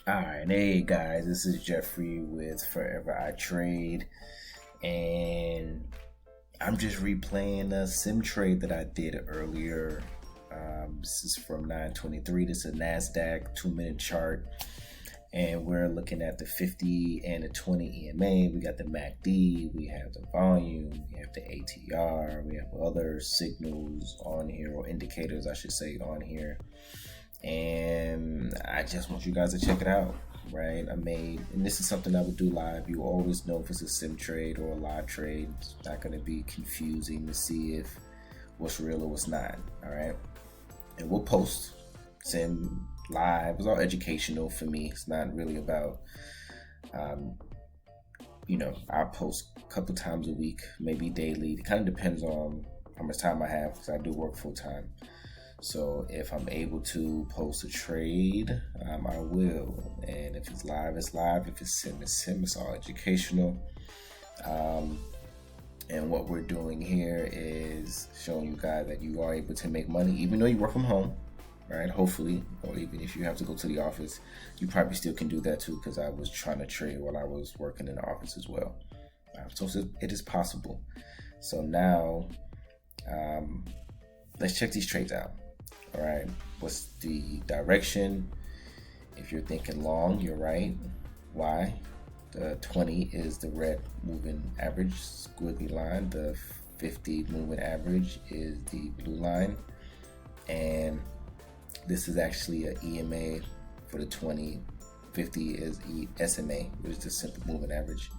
Alright, hey guys, this is Jeffrey with Forever I Trade, and I'm just replaying a sim trade that I did earlier. This is from 9/23. This is a NASDAQ 2-minute chart, and we're looking at the 50 and the 20 EMA. We got the MACD, we have the volume, we have the ATR, we have other signals on here, or indicators, I should say, on here. And I just want you guys to check it out, right? And this is something I would do live. You always know if it's a sim trade or a live trade. It's not going to be confusing to see if what's real or what's not, all right? And we'll post sim live. It's all educational for me. It's not really about, I post a couple times a week, maybe daily. It kind of depends on how much time I have, because I do work full time. So if I'm able to post a trade, I will. And if it's live, it's live. If it's sim, it's sim. It's all educational. And what we're doing here is showing you guys that you are able to make money, even though you work from home, right? Hopefully, or even if you have to go to the office, you probably still can do that too, because I was trying to trade while I was working in the office as well. So it is possible. So now, let's check these trades out. All right, what's the direction? If you're thinking long, you're right. Why? The 20 is the red moving average squiggly line. The 50 moving average is the blue line. And this is actually an EMA for the 20. 50 is SMA, which is the simple moving average.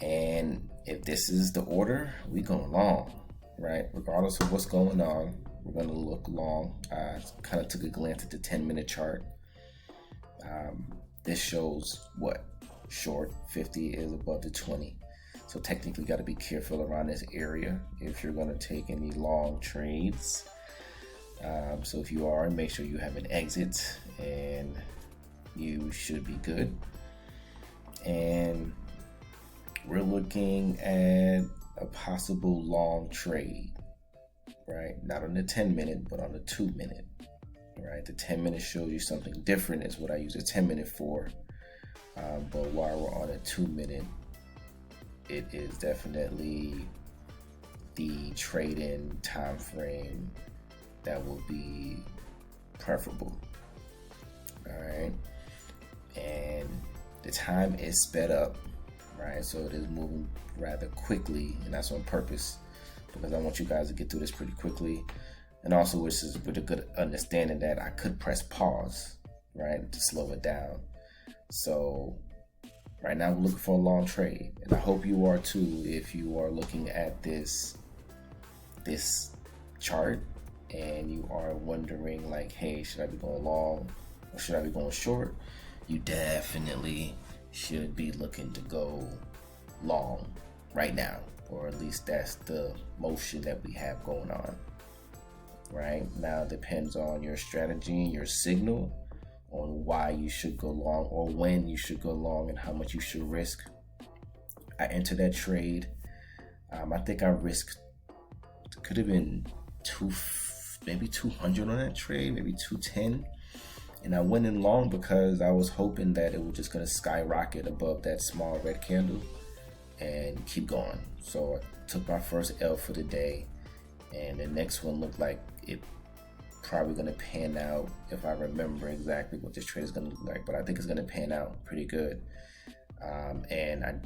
And if this is the order, we going long, right? Regardless of what's going on, we're going to look long. I kind of took a glance at the 10-minute chart. This shows what? Short. 50 is above the 20. So technically got to be careful around this area if you're going to take any long trades. So if you are, make sure you have an exit, and you should be good. And we're looking at a possible long trade, right? Not on the 10-minute, but on the 2-minute, right? The 10-minute shows you something different, is what I use a 10-minute for. But while we're on a 2-minute, it is definitely the trade-in time frame that will be preferable. All right, and the time is sped up, right? So it is moving rather quickly, and that's on purpose, because I want you guys to get through this pretty quickly. And also, this is with a good understanding that I could press pause, right, to slow it down. So right now we're looking for a long trade, and I hope you are too. If you are looking at this chart and you are wondering, like, hey, should I be going long or should I be going short? You definitely should be looking to go long right now, or at least that's the motion that we have going on right now. It depends on your strategy and your signal on why you should go long, or when you should go long, and how much you should risk. I entered that trade. I think I risked, could have been maybe 200 on that trade, maybe 210. And I went in long because I was hoping that it was just going to skyrocket above that small red candle and keep going. So I took my first L for the day, and the next one looked like it probably going to pan out, if I remember exactly what this trade is going to look like. But I think it's going to pan out pretty good. And I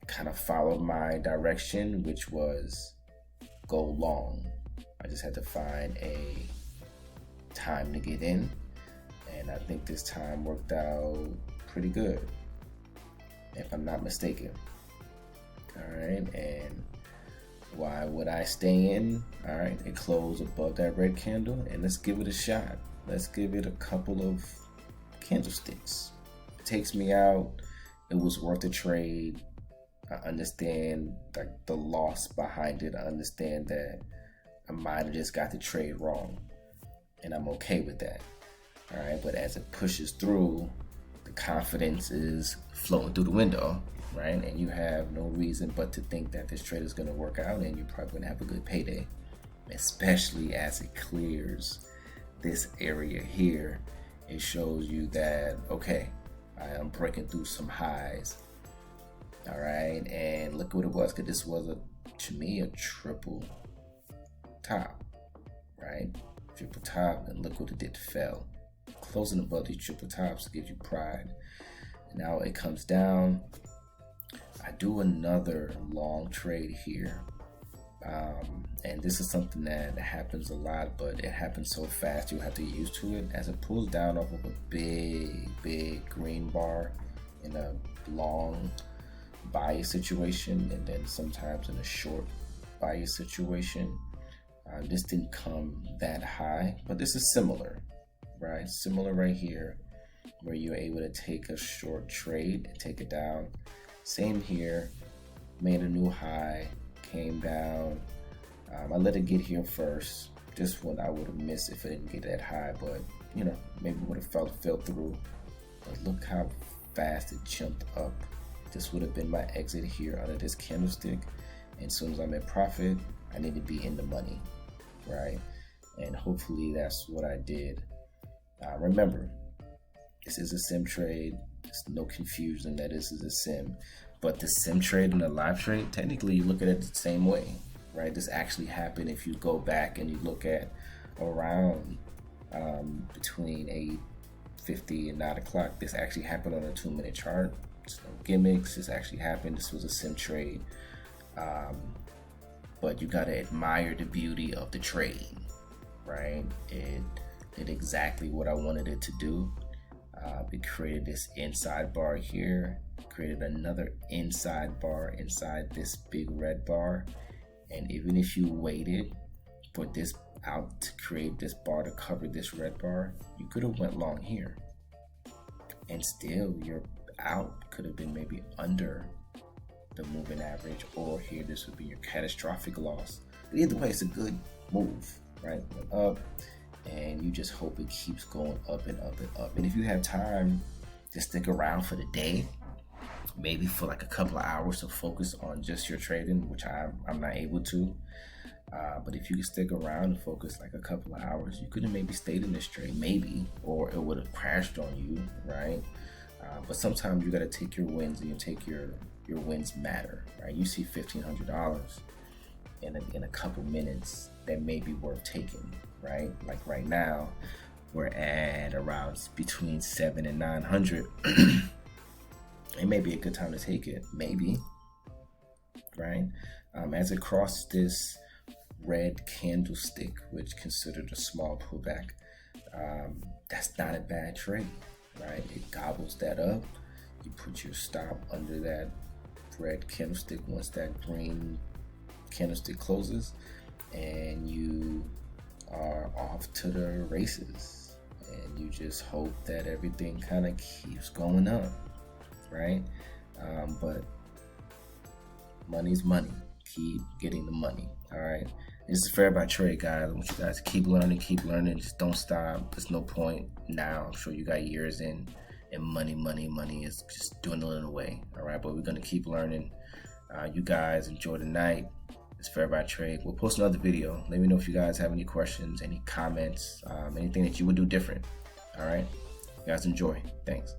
kind of followed my direction, which was go long. I just had to find a time to get in, and I think this time worked out pretty good, if I'm not mistaken. All right, and why would I stay in? All right, it closed above that red candle, and let's give it a shot. Let's give it a couple of candlesticks. It takes me out. It was worth the trade. I understand like the loss behind it. I understand that I might have just got the trade wrong, and I'm okay with that. All right, but as it pushes through, the confidence is flowing through the window, right? And you have no reason but to think that this trade is going to work out, and you're probably going to have a good payday, especially as it clears this area here it shows you that, okay, I am breaking through some highs. All right, and look what it was, because this was, to me, a triple top, right? Triple top, and look what it did, fell. Closing above these triple tops gives you pride. Now it comes down. I do another long trade here. And this is something that happens a lot, but it happens so fast you'll have to get used to it. As it pulls down off of a big green bar in a long buy situation, and then sometimes in a short buy situation. This didn't come that high, but this is similar, right? Similar right here, where you're able to take a short trade and take it down. Same here, made a new high, came down. I let it get here first. This one I would have missed if it didn't get that high, but you know, maybe would have fell through. But look how fast it jumped up. This would have been my exit here under this candlestick. And as soon as I'm at profit, I need to be in the money, right? And hopefully that's what I did. Remember, this is a sim trade. There's no confusion that this is a sim. But the sim trade and the live trade, technically you look at it the same way, right? This actually happened if you go back and you look at around between 8:50 and 9 o'clock. This actually happened on a 2-minute chart. It's no gimmicks. This actually happened. This was a sim trade. But you gotta admire the beauty of the trade, right? It did exactly what I wanted it to do. It created this inside bar here, created another inside bar inside this big red bar. And even if you waited for this out to create this bar to cover this red bar, you could have went long here. And still your out could have been maybe under the moving average, or here this would be your catastrophic loss. But either way, it's a good move, right? Went up, and you just hope it keeps going up and up and up. And if you have time to stick around for the day, maybe for like a couple of hours to focus on just your trading, which I'm not able to. But if you could stick around and focus like a couple of hours, you could have maybe stayed in this trade, maybe, or it would have crashed on you, right? But sometimes you got to take your wins, and you take your wins matter, right? You see $1,500 in a couple minutes, that may be worth taking, right? Like right now, we're at around between 700 and 900. It may be a good time to take it, maybe, right? As it crossed this red candlestick, which considered a small pullback, that's not a bad trade, right? It gobbles that up. You put your stop under that red candlestick once that green candlestick closes, and you are off to the races. And you just hope that everything kind of keeps going up, right? But money's money. Keep getting the money. All right. This is Fair by Trade, guys. I want you guys to keep learning. Just don't stop. There's no point now. I'm sure you got years in, and money is just dwindling away. All right. But we're going to keep learning. You guys enjoy the night. It's Fair by Trade. We'll post another video. Let me know if you guys have any questions, any comments, anything that you would do different. All right. You guys enjoy. Thanks.